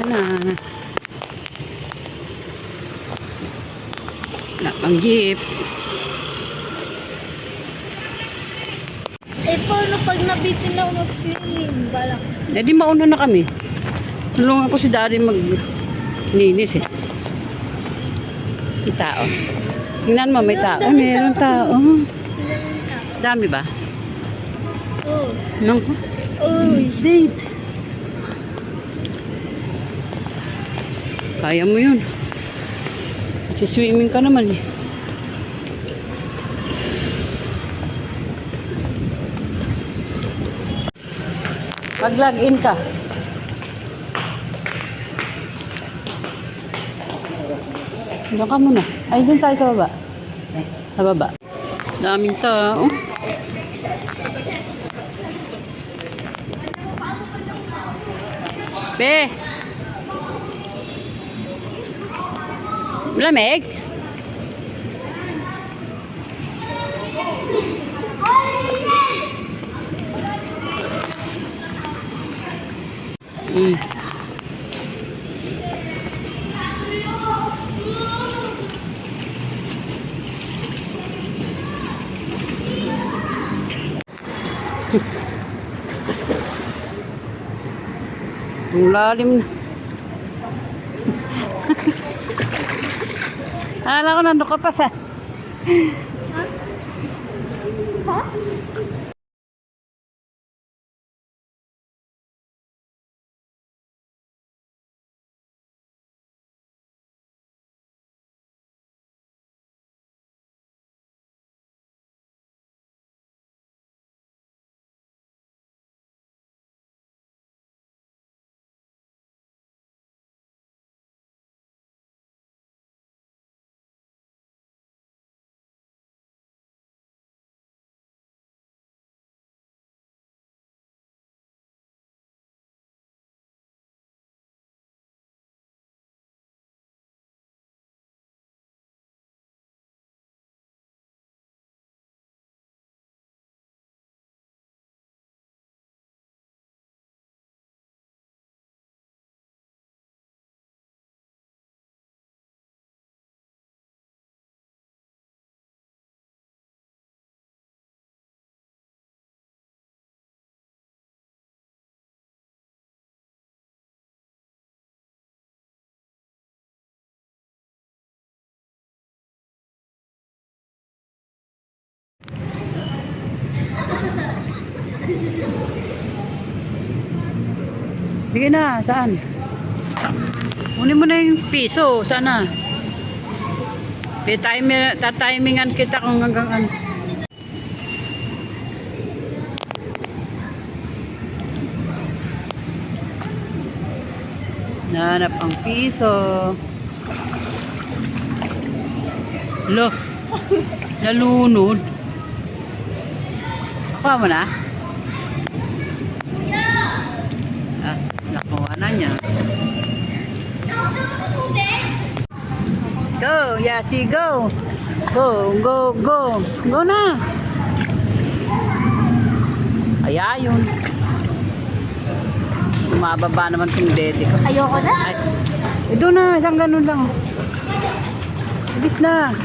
na. Wala pang jeep. Eh, paano pag nabitin ako mag-swimming? Balak. Eh di mauna na kami. Tulungan ko si Daddy mag-linis eh. May tao. Tingnan mo, may tao. Meron tao. Dami ba? Oh. Nang date. Kaya mo yun. Swimming ka naman eh. Pag-log-in ka. Doon ka muna. Ay, doon tayo sa baba. Sa baba. Daming tao. Be! Lamig? Ang lalim na. Akala ko nandun ka pa sa... Ha? Sige na, saan? Kunin mo na yung piso, sana. Tatimingan kita kung hanggang ano. Nanap ang piso. Lo, nalunod. Kuha mo na? Ah, nakuha na niya. Go, Yasi, go. Go, go, go. Go na. Ay, ayun. Umababa naman itong dede ko. Ayoko na. Ay, ito na, isang ganun lang. Bilis na.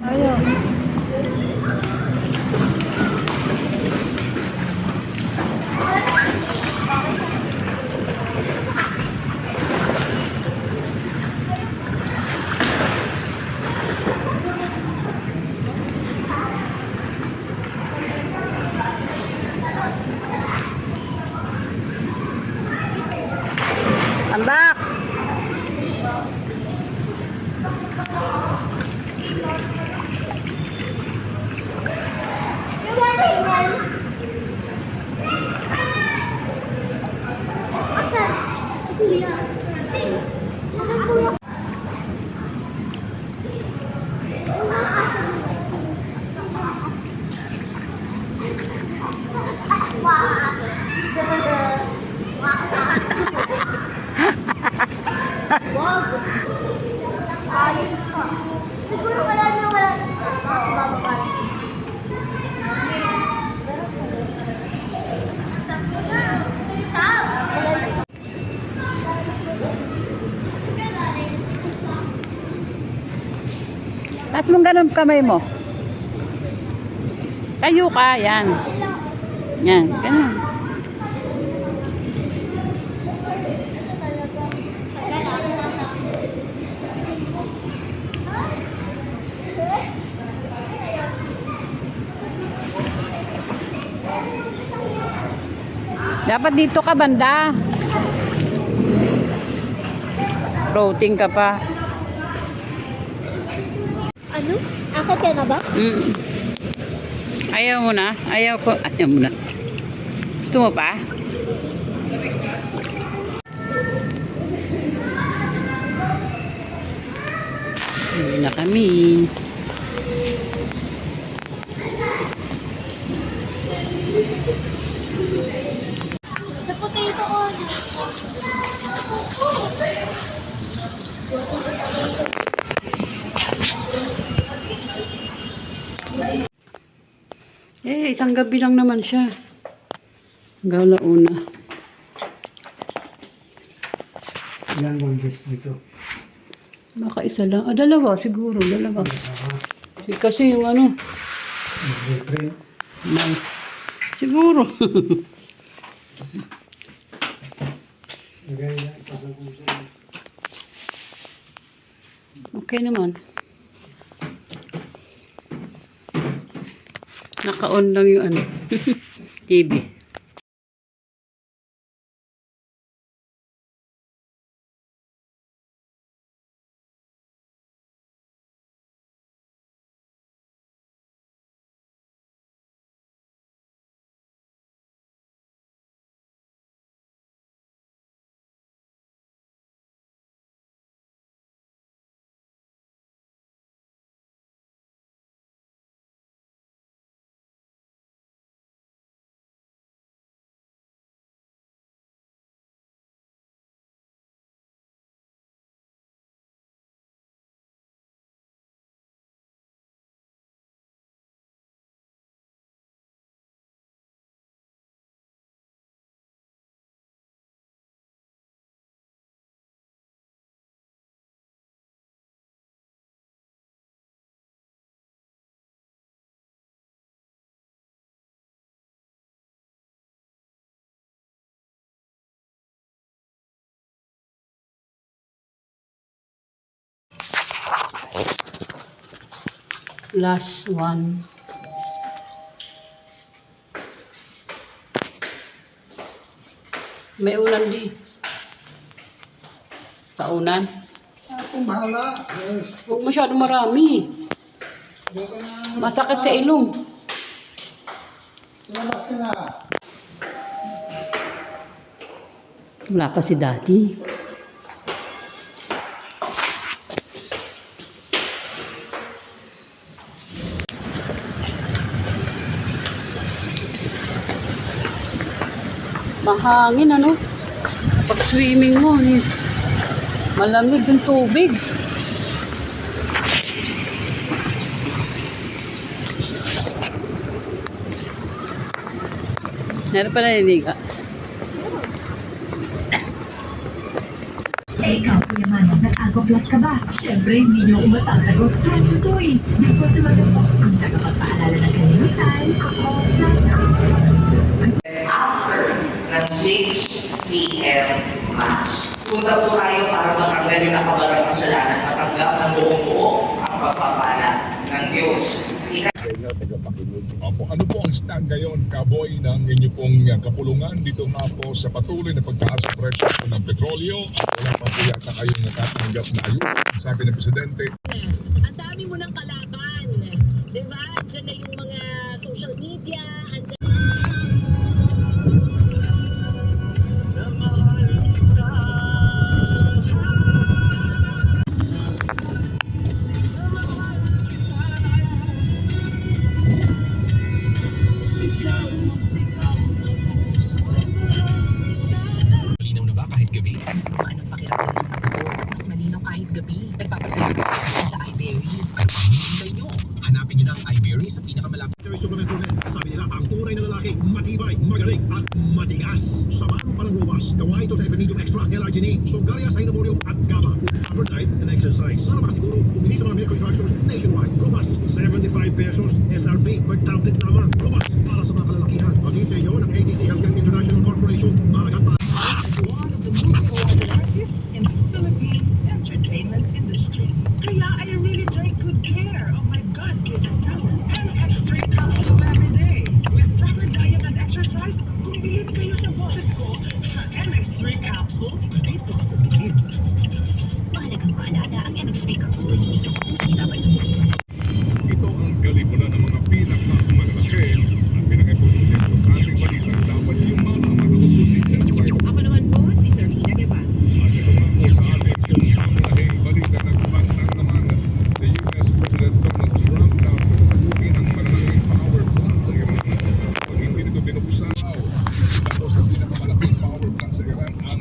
Ayaw. I'm back. Taas mong ganun kamay mo. Tayo ka, yan. Yan, ganun. Dapat dito ka banda. Routing ka pa. Ano? Akit ka na ba? Ayaw mo na? Ayaw ko. Ayaw mo na. Gusto mo pa? Hindi na kami. Sa potato on. Isang gabi lang naman siya. Gala una. Ilan bang guest dito? Baka isa lang. Dalawa siguro. Dalawa. Kasi yung ano. Boyfriend? Nice. Siguro. Lagay na, ipasag-usap. Okay naman. Naka-on lang yung ano. TV. Last one. May ulan di. Sa unan. Ako, bahala. Huwag masyadong marami. Masakit sa ilong. Labas ka na. Wala pa si Daddy. Mahangin ano? Pag swimming mo, malamig yung tubig. Meron pa naliliga. Ikaw, Kuya Manong, nag-Ago Plus ka ba? Siyempre, hindi niyo umasa ang sagot. Kasi ito eh, di ko sumagot po. Ang tagapagpaalala ng kalinisan, ako, plus After ng 6 p.m. Mass. Punta po tayo para matanggal yung nakabarang kasalanan at tanggap ng buong buo ang pagpapala ng Diyos. Opo, ano po ang stand ngayon, Kaboy, ng inyo pong kapulungan dito nga po sa patuloy na pagtaas sa presyo po ng petrolyo at wala pa po yata kayong natatanggap na ayuda, sabi ng Presidente. Ang dami mo ng kalaban. Diba? Andiyan na yung mga social media. Andiyan... Malinaw na ba kahit gabi? Mas gumaan ang pakiramdam ng mata ko at mas malinaw kahit gabi. Nagpapasalita ako sa iBerry. Ano pang hinihintay nyo? Hanapin nyo na ang iBerry sa pinakamalapit. Supplemental men, sabi nila ang tunay na lalaki, matibay, magaling at matigas. Samahan pa ng robas, gawa ito sa FMedium Extra, L-Arginine, Sogarias, Inomorium at GABA. Appetite and exercise. Para makasiguro, bumili sa mga Mercury Drugstores nationwide. per tablet lamang. Robust para sa mga kalalakihan. Paging sa inyo ng ATC Healthcare International Corporation. Mahalagang One of the most awarded artists in the Philippine entertainment industry. Kaya I really take good care of my God-given talent. MX3 capsule every day. With proper diet and exercise, kung bilib kayo sa boses ko, sa MX3 capsule, dito ako bilib. Mahalagang paalala ang MX3 capsule. Hindi ka dapat Ito ang kalibula ng mga pinakamalalaki at pinaka-importanteng balita dapat yung malaman ng oposisyon. Ako naman po, si Sarina Gavan. At ito nga po sa atin yung malahing balita nagbantang naman sa US President Donald Trump na sasagutin ang malalaking power plant sa Iran. Pag hindi nito binuksan, isa po sa pinakamalaking power plant sa Iran ang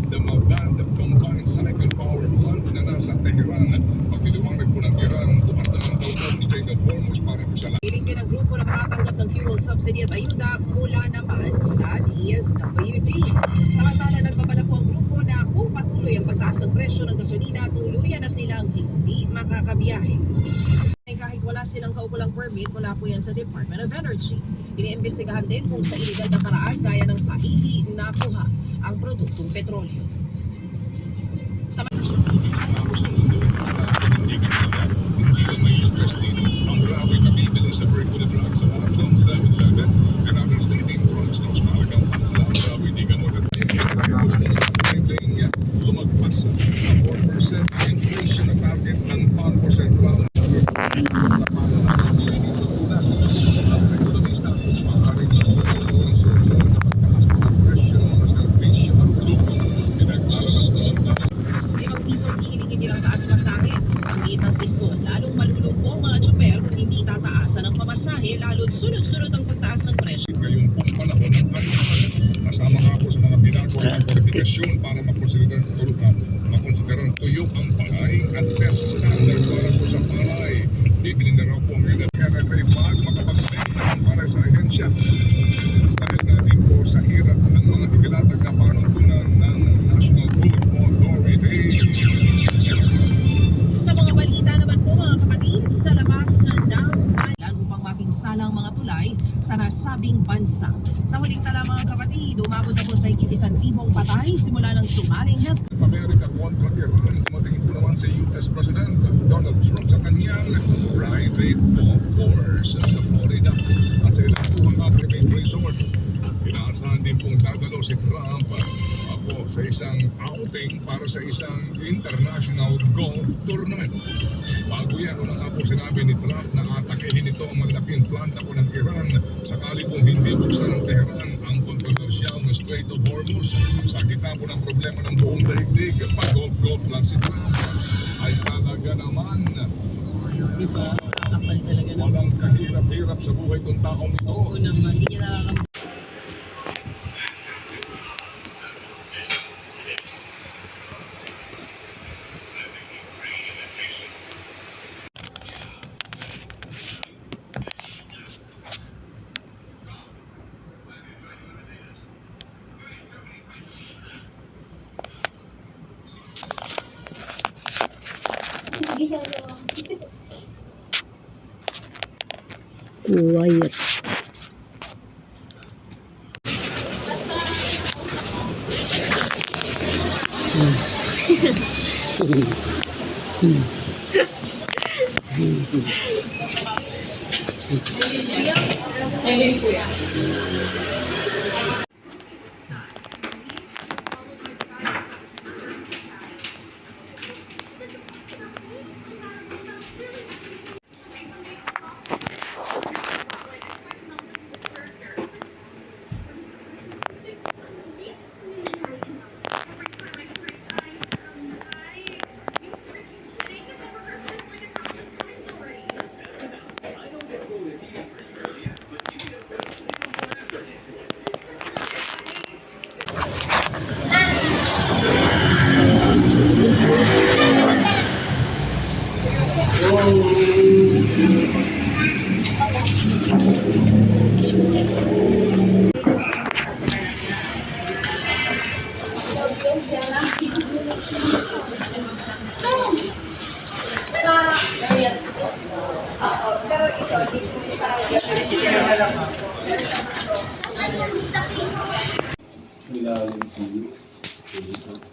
Damavand Combined Cycle Power Plant na nasa Tehran. Pagdiliwanag po ng Iran, bukas na ang daw Strait of Hormuz para po sa Piling din ang grupo na makatanggap ng fuel subsidy at ayuda mula naman sa DSWD. Samantala, nagbabala po ang grupo na kung patuloy ang pagtaas ng presyo ng gasolina, tuluyan na silang hindi makakabiyahe. Kahit wala silang kaukulang permit, wala po yan sa Department of Energy. Iniimbestigahan din kung sa iligal na paraan gaya ng paihi nakuha ang produktong petrolyo. Tapos ang mundo hindi ka may stress dito. Ang grabe na bibili sa Berkeley Drugs sa Watson 7-Eleven and other leading drugstores mahalagang panala. Ang grabe hindi ka lumagpas sa 4% inflation na target ng 1% round. Limang piso ang hihiningin nilang taas masahe. Ang liit ng piso, lalong malulungkot ang mga tsuper kung hindi tataasan ang pamasahe, lalo't sunod-sunod ang pagtaas ng presyo. Ngayong pong panahon ng kalusugan, kasama nga po sa mga ginagawa ng kwalifikasyon para makonsiderang tuyok ang palay at test standard para po sa palay. Bibili na raw po ang NFA bago makapag-claim naman para sa ahensya. Dahil na din po sa hirap ng mga ikilatag na panuntunan ng National Food Authority. Sa mga balita naman po mga kapatid, sa labas ng bayan upang mapinsala ang mga tulay sa nasabing bansa. Sa huling tala mga kapatid, umabot na po sa higit 1,000 patay simula ng sumaling Amerika kontra Iran, dumating po naman si US President Donald Trump sa kanyang private golf course sa Florida at sa ilang po mga private resort. Inaasahan din pong dadalo si Trump sa isang outing para sa isang international golf tournament. Bago yan, una nga po sinabi ni Trump na atakihin ito ang malaking planta po ng Iran sakali kung hindi buksan ng Tehran ang kontrobersyal na Strait of Hormuz. Sa kita po ng problema ng buong daigdig, pag-golf lang si Trump ay talaga naman Diba? Kakapal talaga na. walang kahirap-hirap sa buhay kong taong ito. Oo naman, hindi niya nakakapal. Gising ko. Quiet.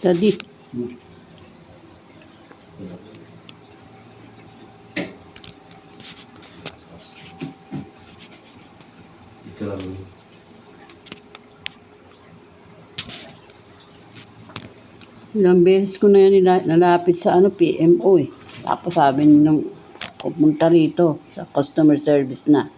Daddy. Ilang beses ko na yan nalapit sa PMO eh. Tapos sabi nung pumunta rito sa customer service na.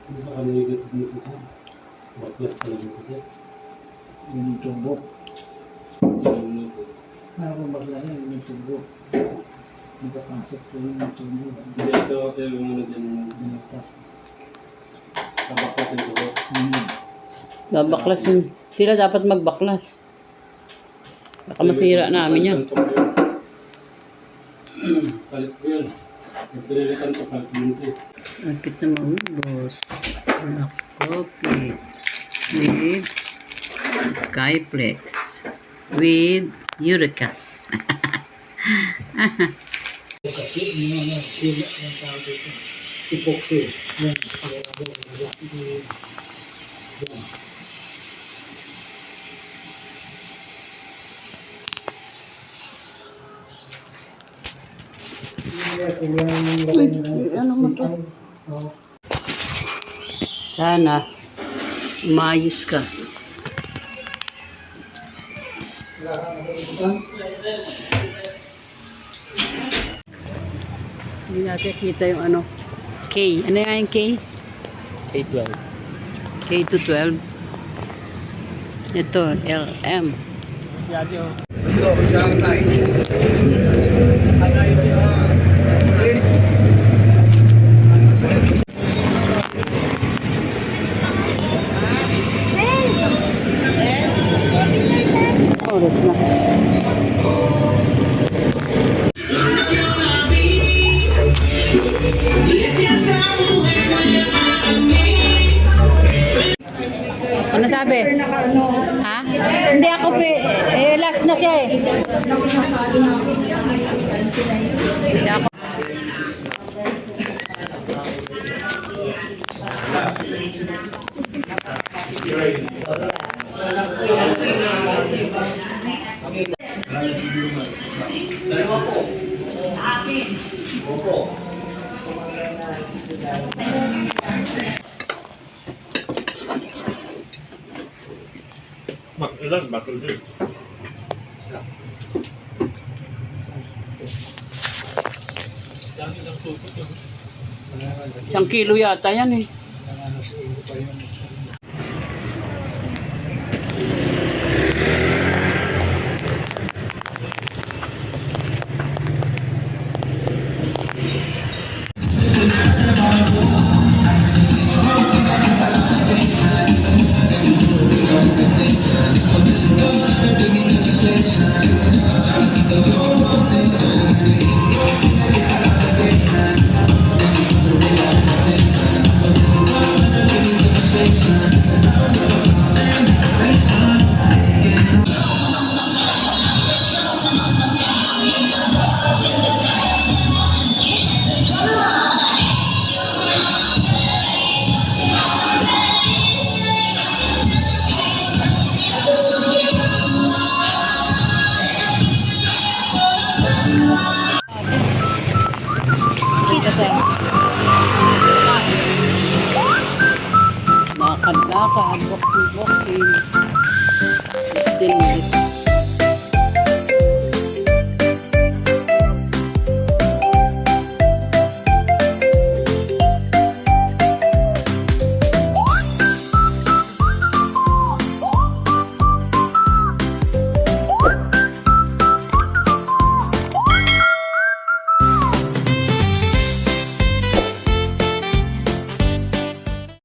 Sa kanila dito sa baklas talaga ko siya. Yung tubo. Parang bakla na yung tubo. Nakapasok po yung tubo. Dito kasi yung ano dyan. Sinakas. Kabaklasin ko siya. Babaklasin. Sila dapat magbaklas. Baka masira namin yan. Palit ko yun. Nagpililitan ko palit yun ito. Agpit na maubos. Coffee with Skyplex with Eureka. Kasi yung mga sila ng tawag dito. Epoxy. Yan. Yan. Ano mo to? Sana umayos ka. Hindi natin kita yung ano. K. Ano yung K? K12. K to 12. Ito, LM. Oras na. Ano sabi? Ha? Hindi ako last na siya eh. Hindi ako. Dalawa po. Sa akin. Opo. Ilan? Bakal din. Isang kilo yata yan eh. Lakad-lakad, walking-walking. 15 minutes.